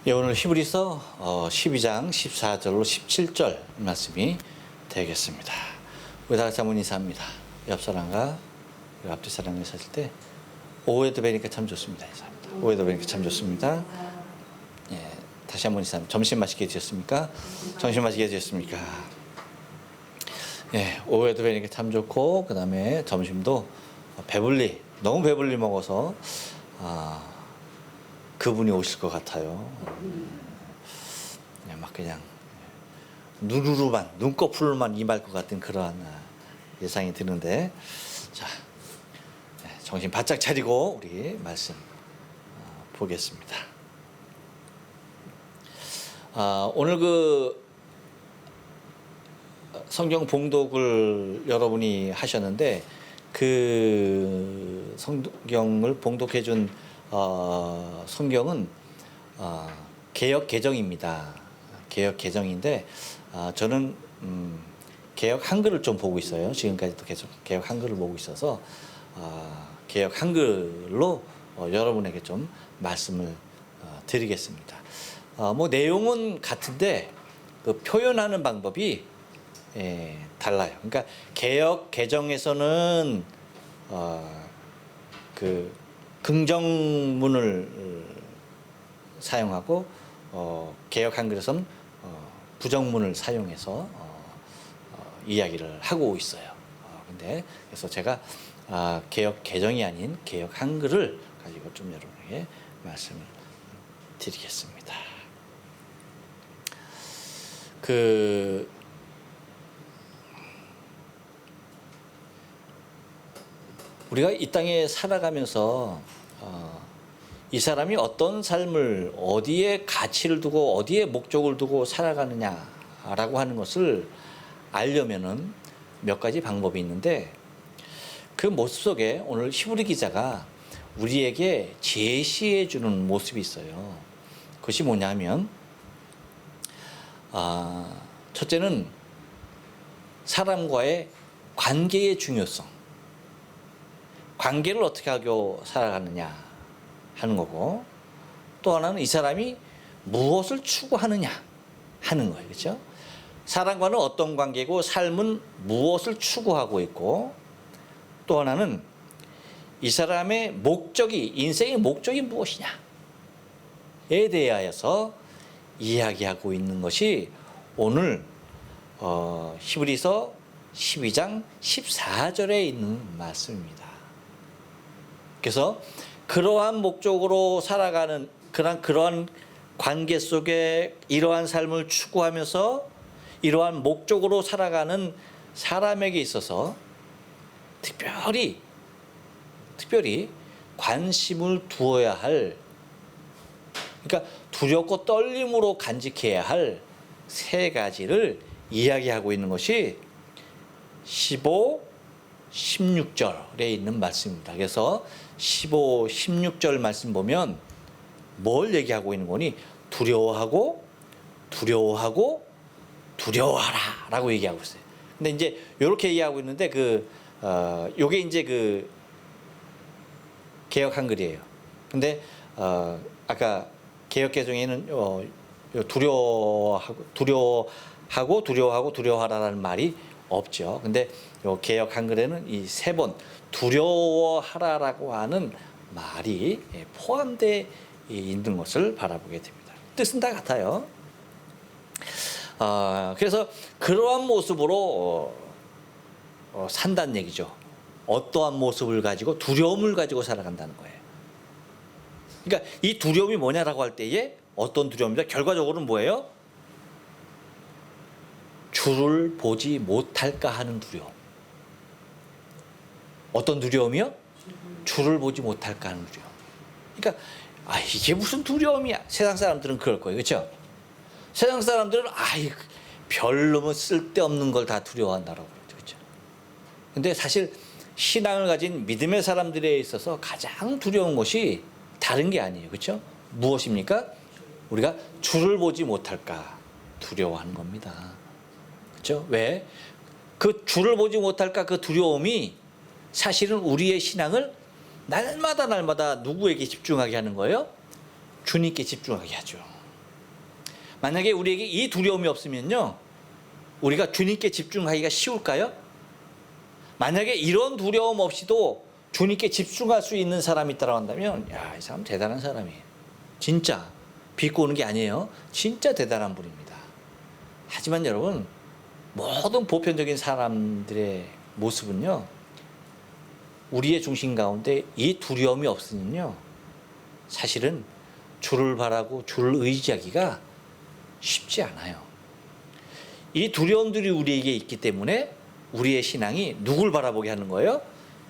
예, 오늘 히브리서 12장 14절로 17절 말씀이 되겠습니다. 우리 다 같이 한번 인사합니다. 옆 사람과 앞뒤 사람이 사실 때 오후에도 뵈니까 참 좋습니다. 인사합니다. 오후에도 뵈니까 참 좋습니다. 예, 다시 한번 인사합니다. 점심 맛있게 드셨습니까? 점심 맛있게 드셨습니까? 예, 오후에도 뵈니까 참 좋고, 그 다음에 점심도 너무 배불리 먹어서 그분이 오실 것 같아요. 막 그냥 누르르만 눈꺼풀만 임할 것 같은 그러한 예상이 드는데, 자, 정신 바짝 차리고 우리 말씀 보겠습니다. 오늘 그 성경 봉독을 여러분이 하셨는데, 그 성경을 봉독해 준 성경은 개역 개정입니다. 개역 개정인데, 저는 개역 한글을 좀 보고 있어요. 지금까지도 계속 개역 한글을 보고 있어서 개역 한글로 여러분에게 좀 말씀을 드리겠습니다. 뭐 내용은 같은데 그 표현하는 방법이 달라요. 그러니까 개역 개정에서는 그 긍정문을 사용하고 개역 한글에서는 부정문을 사용해서 이야기를 하고 있어요. 근데 그래서 제가 개역 개정이 아닌 개역 한글을 가지고 좀 여러분에게 말씀을 드리겠습니다. 우리가 이 땅에 살아가면서 이 사람이 어떤 삶을 어디에 가치를 두고 어디에 목적을 두고 살아가느냐라고 하는 것을 알려면은 몇 가지 방법이 있는데, 그 모습 속에 오늘 히브리 기자가 우리에게 제시해 주는 모습이 있어요. 그것이 뭐냐면, 첫째는 사람과의 관계의 중요성, 관계를 어떻게 하고 살아가느냐 하는 거고, 또 하나는 이 사람이 무엇을 추구하느냐 하는 거예요. 그렇죠? 사람과는 어떤 관계고 삶은 무엇을 추구하고 있고, 또 하나는 이 사람의 목적이, 인생의 목적이 무엇이냐에 대하여서 이야기하고 있는 것이 오늘 히브리서 12장 14절에 있는 말씀입니다. 그래서 그러한 목적으로 살아가는 그러한 관계 속에 이러한 삶을 추구하면서 이러한 목적으로 살아가는 사람에게 있어서 특별히 관심을 두어야 할, 그러니까 두렵고 떨림으로 간직해야 할 세 가지를 이야기하고 있는 것이 15, 16절에 있는 말씀입니다. 그래서 15, 16절 말씀 보면 뭘 얘기하고 있는 거니? 두려워하고 두려워하라 라고 얘기하고 있어요. 근데 이제 이렇게 얘기하고 있는데 요게 이제 그 개역 한글이에요. 근데 아까 개역 개정에는 두려워하고 두려워하라는 말이 없죠. 근데 요 개역 한글에는 이 세 번 두려워하라라고 하는 말이 포함되어 있는 것을 바라보게 됩니다. 뜻은 다 같아요. 그래서 그러한 모습으로 산다는 얘기죠. 어떠한 모습을 가지고, 두려움을 가지고 살아간다는 거예요. 그러니까 이 두려움이 뭐냐라고 할 때에 어떤 두려움입니다. 결과적으로는 뭐예요? 주를 보지 못할까 하는 두려움. 어떤 두려움이요? 주를 보지 못할까 하는 두려움. 그러니까 이게 무슨 두려움이야. 세상 사람들은 그럴 거예요. 그렇죠? 세상 사람들은 별로면 쓸데없는 걸 다 두려워한다라고 그러죠. 그렇죠? 근데 사실 신앙을 가진 믿음의 사람들에 있어서 가장 두려운 것이 다른 게 아니에요. 그렇죠? 무엇입니까? 우리가 주를 보지 못할까 두려워하는 겁니다. 그렇죠? 왜? 그 주를 보지 못할까 그 두려움이 사실은 우리의 신앙을 날마다 누구에게 집중하게 하는 거예요? 주님께 집중하게 하죠. 만약에 우리에게 이 두려움이 없으면요, 우리가 주님께 집중하기가 쉬울까요? 만약에 이런 두려움 없이도 주님께 집중할 수 있는 사람이 있다고 한다면, 야, 이 사람 대단한 사람이에요. 진짜 비꼬 오는 게 아니에요. 진짜 대단한 분입니다. 하지만 여러분, 모든 보편적인 사람들의 모습은요, 우리의 중심 가운데 이 두려움이 없으면요, 사실은 주를 바라고 주를 의지하기가 쉽지 않아요. 이 두려움들이 우리에게 있기 때문에 우리의 신앙이 누굴 바라보게 하는 거예요?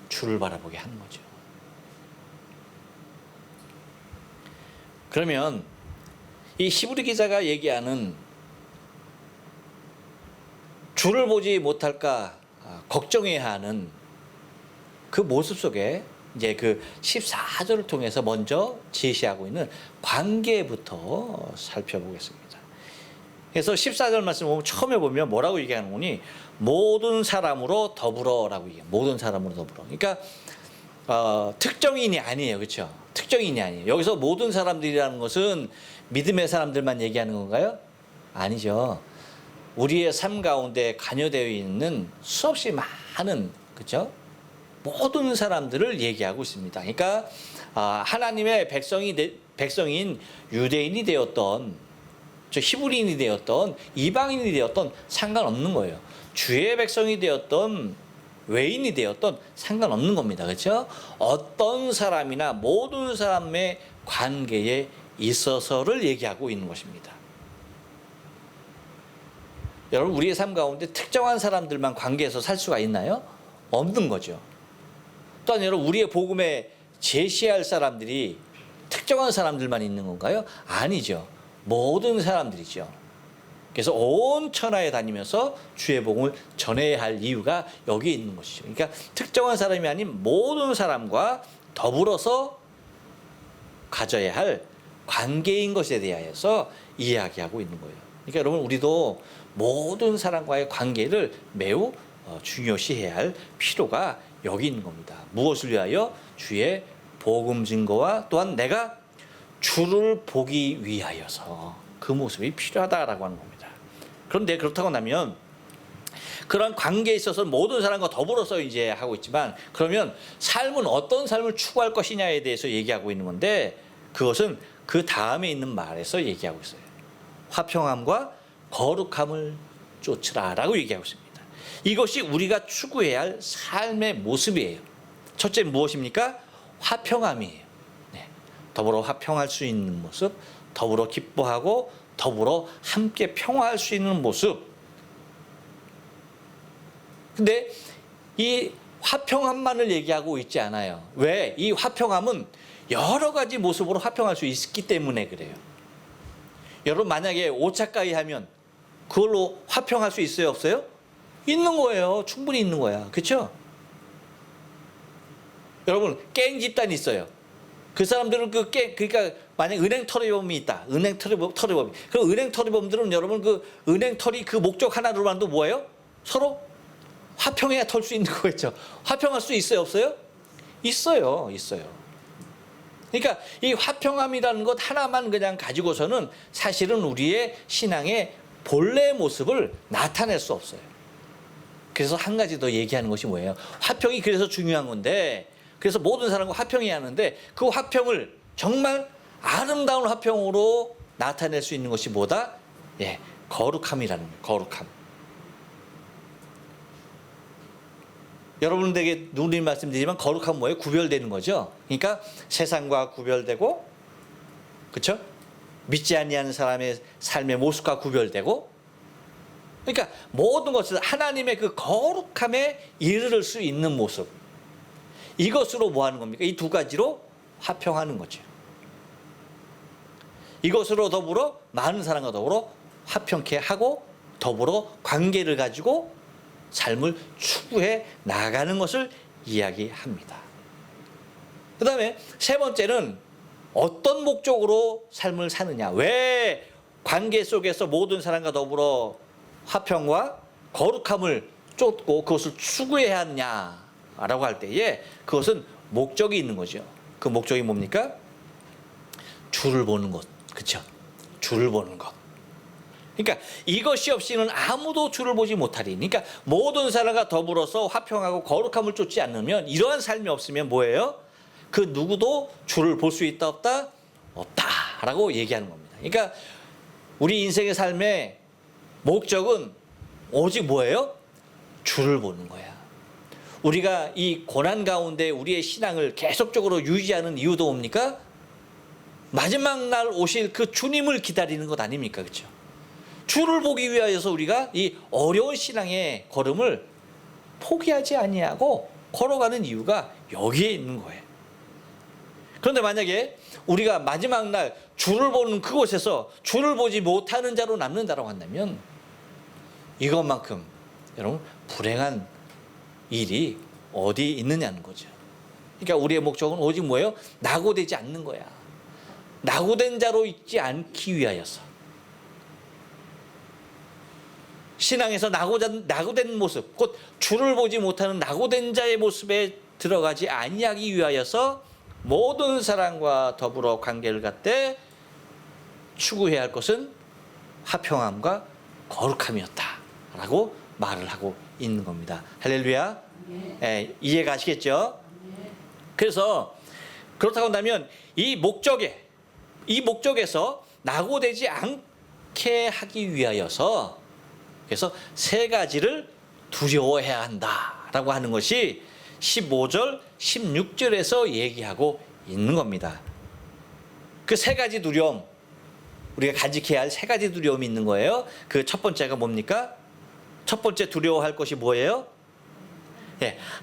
주를 바라보게 하는 거죠. 그러면 이 히브리 기자가 얘기하는 주를 보지 못할까 걱정해야 하는 그 모습 속에 이제 그 14절을 통해서 먼저 제시하고 있는 관계부터 살펴보겠습니다. 그래서 14절 말씀 보면 처음에 보면 뭐라고 얘기하는 거니? 모든 사람으로 더불어라고 얘기해요. 모든 사람으로 더불어. 그러니까 특정인이 아니에요. 그렇죠? 특정인이 아니에요. 여기서 모든 사람들이라는 것은 믿음의 사람들만 얘기하는 건가요? 아니죠. 우리의 삶 가운데 관여되어 있는 수없이 많은, 그렇죠? 모든 사람들을 얘기하고 있습니다. 그러니까 하나님의 백성인 유대인이 되었던, 히브리인이 되었던, 이방인이 되었던 상관없는 거예요. 주의 백성이 되었던, 외인이 되었던 상관없는 겁니다. 그렇죠? 어떤 사람이나 모든 사람의 관계에 있어서를 얘기하고 있는 것입니다. 여러분, 우리의 삶 가운데 특정한 사람들만 관계에서 살 수가 있나요? 없는 거죠. 또한 여러분, 우리의 복음에 제시할 사람들이 특정한 사람들만 있는 건가요? 아니죠. 모든 사람들이죠. 그래서 온 천하에 다니면서 주의 복음을 전해야 할 이유가 여기에 있는 것이죠. 그러니까 특정한 사람이 아닌 모든 사람과 더불어서 가져야 할 관계인 것에 대하여서 이야기하고 있는 거예요. 그러니까 여러분, 우리도 모든 사람과의 관계를 매우 중요시해야 할 필요가 여기 있는 겁니다. 무엇을 위하여? 주의 복음 증거와 또한 내가 주를 보기 위하여서 그 모습이 필요하다라고 하는 겁니다. 그런데 그렇다고 하면 그런 관계에 있어서 모든 사람과 더불어서 이제 하고 있지만, 그러면 삶은 어떤 삶을 추구할 것이냐에 대해서 얘기하고 있는 건데, 그것은 그 다음에 있는 말에서 얘기하고 있어요. 화평함과 거룩함을 쫓으라라고 얘기하고 있습니다. 이것이 우리가 추구해야 할 삶의 모습이에요. 첫째 무엇입니까? 화평함이에요. 네. 더불어 화평할 수 있는 모습, 더불어 기뻐하고 더불어 함께 평화할 수 있는 모습. 근데 이 화평함만을 얘기하고 있지 않아요. 왜? 이 화평함은 여러 가지 모습으로 화평할 수 있기 때문에 그래요. 여러분, 만약에 오차가이 하면 그걸로 화평할 수 있어요, 없어요? 있는 거예요. 충분히 있는 거야. 그렇죠? 여러분, 깽 집단이 있어요. 그 사람들은 그러니까 만약 은행 털이범이 있다. 은행 털이범. 그럼 은행 털이범들은 여러분 그 은행 털이 그 목적 하나로만도 뭐예요? 서로 화평해야 털 수 있는 거겠죠. 화평할 수 있어요, 없어요? 있어요. 그러니까 이 화평함이라는 것 하나만 그냥 가지고서는 사실은 우리의 신앙의 본래 모습을 나타낼 수 없어요. 그래서 한 가지 더 얘기하는 것이 뭐예요? 화평이 그래서 중요한 건데, 그래서 모든 사람과 화평해야 하는데, 그 화평을 정말 아름다운 화평으로 나타낼 수 있는 것이 뭐다? 예, 거룩함이라는 거예요. 거룩함. 여러분들에게 누누이 말씀드리지만 거룩함은 뭐예요? 구별되는 거죠. 그러니까 세상과 구별되고, 그렇죠? 믿지 아니하는 사람의 삶의 모습과 구별되고, 그러니까 모든 것을 하나님의 그 거룩함에 이르를 수 있는 모습, 이것으로 뭐 하는 겁니까? 이 두 가지로 화평하는 거죠. 이것으로 더불어 많은 사람과 더불어 화평케 하고 더불어 관계를 가지고 삶을 추구해 나가는 것을 이야기합니다. 그 다음에 세 번째는 어떤 목적으로 삶을 사느냐, 왜 관계 속에서 모든 사람과 더불어 화평과 거룩함을 쫓고 그것을 추구해야 하느냐라고 할 때에 그것은 목적이 있는 거죠. 그 목적이 뭡니까? 주를 보는 것. 그렇죠? 주를 보는 것. 그러니까 이것이 없이는 아무도 주를 보지 못하리. 그러니까 모든 사람과 더불어서 화평하고 거룩함을 쫓지 않으면, 이러한 삶이 없으면 뭐예요? 그 누구도 주를 볼 수 있다 없다? 없다라고 얘기하는 겁니다. 그러니까 우리 인생의 삶의 목적은 오직 뭐예요? 주를 보는 거야. 우리가 이 고난 가운데 우리의 신앙을 계속적으로 유지하는 이유도 뭡니까? 마지막 날 오실 그 주님을 기다리는 것 아닙니까? 그렇죠? 주를 보기 위하여서 우리가 이 어려운 신앙의 걸음을 포기하지 아니하고 걸어가는 이유가 여기에 있는 거예요. 그런데 만약에 우리가 마지막 날 주를 보는 그곳에서 주를 보지 못하는 자로 남는다고 한다면, 이것만큼 여러분 불행한 일이 어디 있느냐는 거죠. 그러니까 우리의 목적은 오직 뭐예요? 낙오되지 않는 거야. 낙오된 자로 있지 않기 위하여서, 신앙에서 낙오된 모습, 곧 주를 보지 못하는 낙오된 자의 모습에 들어가지 아니하기 위하여서 모든 사람과 더불어 관계를 갖되 추구해야 할 것은 화평함과 거룩함이었다라고 말을 하고 있는 겁니다. 할렐루야. 이해가 가시겠죠? 그래서 그렇다고 한다면 이 목적에서 낙오되지 않게 하기 위하여서, 그래서 세 가지를 두려워해야 한다라고 하는 것이 15절, 16절에서 얘기하고 있는 겁니다. 그 세 가지 두려움, 우리가 간직해야 할 세 가지 두려움이 있는 거예요. 그 첫 번째가 뭡니까? 첫 번째 두려워할 것이 뭐예요?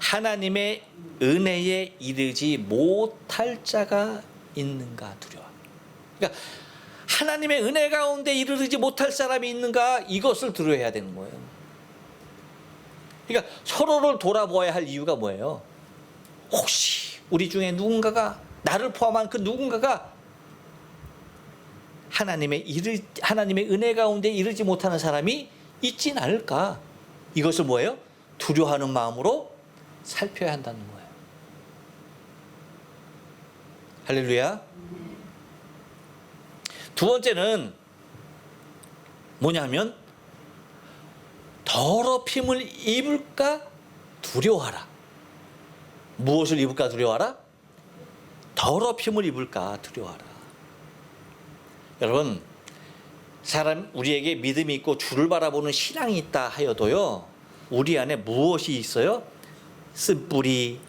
하나님의 은혜에 이르지 못할 자가 있는가 두려워. 그러니까 하나님의 은혜 가운데 이르지 못할 사람이 있는가, 이것을 두려워해야 되는 거예요. 그러니까 서로를 돌아보아야 할 이유가 뭐예요? 혹시 우리 중에 누군가가, 나를 포함한 그 누군가가 하나님의 은혜 가운데 이르지 못하는 사람이 있진 않을까? 이것을 뭐예요? 두려워하는 마음으로 살펴야 한다는 거예요. 할렐루야. 두 번째는 뭐냐면 더럽힘을 입을까 두려워하라. 무엇을 입을까 두려워하라? 더럽힘을 입을까 두려워하라. 여러분, 우리에게 믿음이 있고 주를 바라보는 신앙이 있다 하여도요, 우리 안에 무엇이 있어요? 쓴뿌리.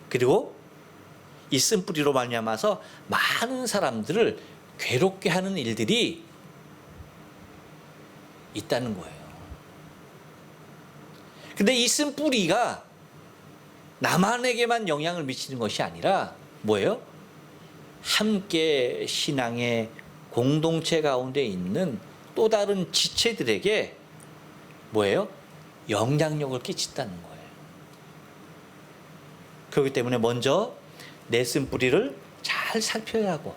그리고 이 쓴뿌리로 말미암아서 많은 사람들을 괴롭게 하는 일들이 있다는 거예요. 근데 이 쓴뿌리가 나만에게만 영향을 미치는 것이 아니라 뭐예요? 함께 신앙의 공동체 가운데 있는 또 다른 지체들에게 뭐예요? 영향력을 끼친다는 거예요. 그렇기 때문에 먼저 내 쓴뿌리를 잘 살펴야 하고,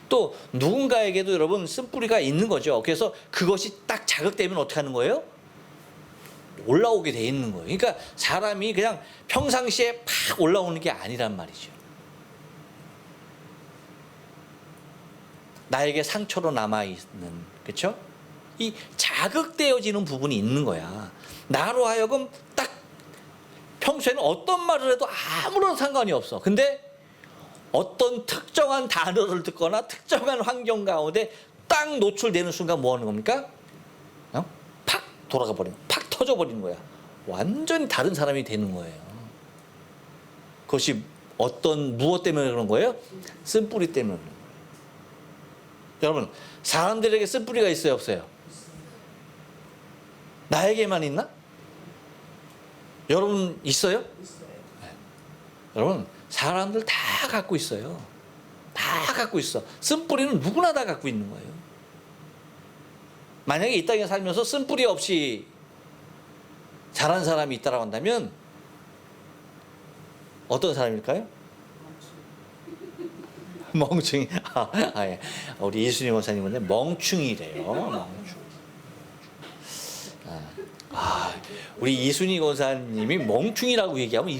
또 누군가에게도 여러분 쓴뿌리가 있는 거죠. 그래서 그것이 딱 자극되면 어떻게 하는 거예요? 올라오게 돼 있는 거예요. 그러니까 사람이 그냥 평상시에 팍 올라오는 게 아니란 말이죠. 나에게 상처로 남아있는, 그렇죠? 이 자극되어지는 부분이 있는 거야. 나로 하여금 딱 평소에는 어떤 말을 해도 아무런 상관이 없어. 근데 어떤 특정한 단어를 듣거나 특정한 환경 가운데 딱 노출되는 순간 뭐 하는 겁니까? 팍 돌아가 버리는 거야. 팍 터져 버리는 거야. 완전히 다른 사람이 되는 거예요. 그것이 무엇 때문에 그런 거예요? 쓴뿌리 때문에 그런 거예요. 여러분, 사람들에게 쓴뿌리가 있어요, 없어요? 나에게만 있나? 여러분 있어요? 네. 여러분, 사람들 다 갖고 있어요. 다 갖고 있어. 쓴뿌리는 누구나 다 갖고 있는 거예요. 만약에 이 땅에 살면서 쓴뿌리 없이 잘한 사람이 있다고 한다면 어떤 사람일까요? 멍충이. 예. 우리 이순희 원사님은 멍충이래요. 우리 이순희 원사님이 멍충이라고 얘기하면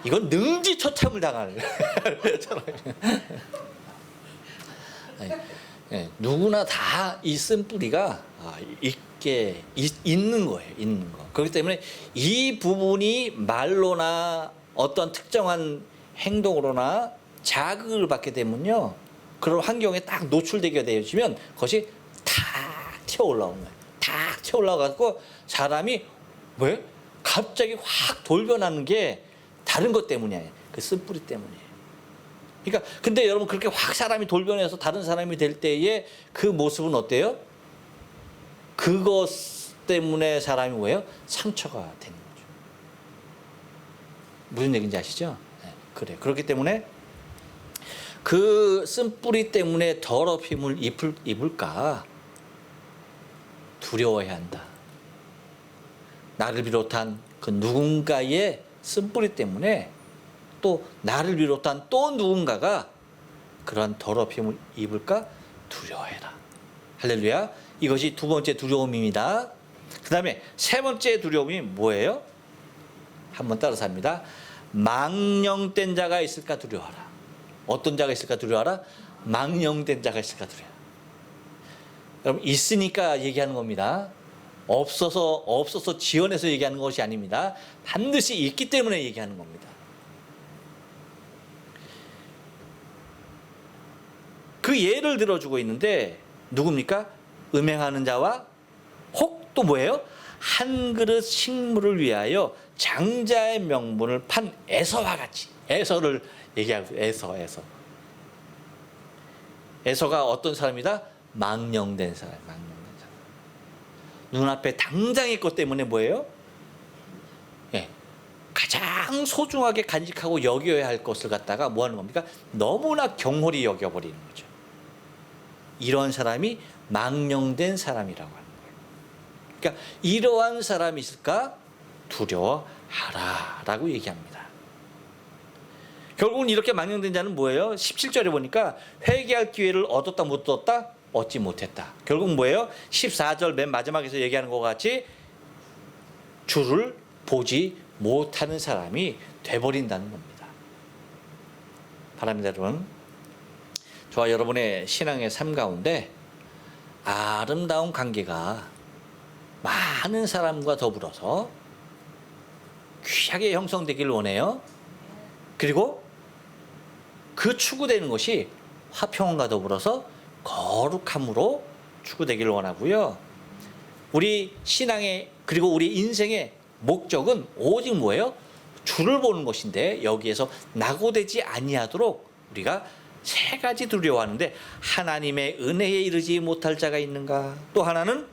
이건 능지처참을 당할. 예, 누구나 다 이 쓴뿌리가 있는 거예요. 있는 거. 그렇기 때문에 이 부분이 말로나 어떤 특정한 행동으로나 자극을 받게 되면요, 그런 환경에 딱 노출되게 되어지면 그것이 탁 튀어 올라오는 거예요. 탁 튀어 올라가고 사람이 왜 갑자기 확 돌변하는 게 다른 것 때문이에요. 그 쓴뿌리 때문이에요. 그러니까 근데 여러분 그렇게 확 사람이 돌변해서 다른 사람이 될 때의 그 모습은 어때요? 그것 때문에 사람이 뭐예요? 상처가 되는 거죠. 무슨 얘기인지 아시죠? 네, 그래요. 그렇기 때문에 그 쓴뿌리 때문에 더럽힘을 입을까 두려워해야 한다. 나를 비롯한 그 누군가의 쓴뿌리 때문에 또 나를 비롯한 또 누군가가 그러한 더럽힘을 입을까 두려워해라. 할렐루야. 이것이 두 번째 두려움입니다. 그 다음에 세 번째 두려움이 뭐예요? 한번 따라서 합니다. 망령된 자가 있을까 두려워하라. 어떤 자가 있을까 두려워하라? 망령된 자가 있을까 두려워하라. 여러분 있으니까 얘기하는 겁니다. 없어서 지어내서 얘기하는 것이 아닙니다. 반드시 있기 때문에 얘기하는 겁니다. 그 예를 들어주고 있는데 누굽니까? 음행하는 자와 혹 또 뭐예요? 한 그릇 식물을 위하여 장자의 명분을 판 에서와 같이. 에서를 얘기하고 에서가 어떤 사람이다? 망령된 사람. 눈앞에 당장의 것 때문에 뭐예요? 예, 가장 소중하게 간직하고 여겨야 할 것을 갖다가 뭐 하는 겁니까? 너무나 경홀히 여겨버리는 거죠. 이런 사람이 망령된 사람이라고 하는 거예요. 그러니까 이러한 사람이 있을까? 두려워하라 라고 얘기합니다. 결국은 이렇게 망령된 자는 뭐예요? 17절에 보니까 회개할 기회를 얻었다 못 얻었다? 얻지 못했다. 결국 뭐예요? 14절 맨 마지막에서 얘기하는 것 같이 주를 보지 못하는 사람이 돼버린다는 겁니다. 바랍니다, 여러분. 저와 여러분의 신앙의 삶 가운데 아름다운 관계가 많은 사람과 더불어서 귀하게 형성되기를 원해요. 그리고 그 추구되는 것이 화평과 더불어서 거룩함으로 추구되기를 원하고요. 우리 신앙의 그리고 우리 인생의 목적은 오직 뭐예요? 주를 보는 것인데 여기에서 낙오되지 아니하도록 우리가 세 가지 두려워하는데 하나님의 은혜에 이르지 못할 자가 있는가? 또 하나는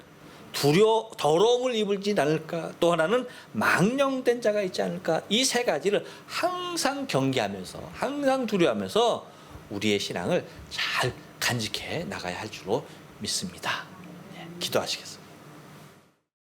더러움을 입을지 않을까? 또 하나는 망령된 자가 있지 않을까? 이 세 가지를 항상 경계하면서 항상 두려워하면서 우리의 신앙을 잘 간직해 나가야 할 줄로 믿습니다. 기도하시겠습니다.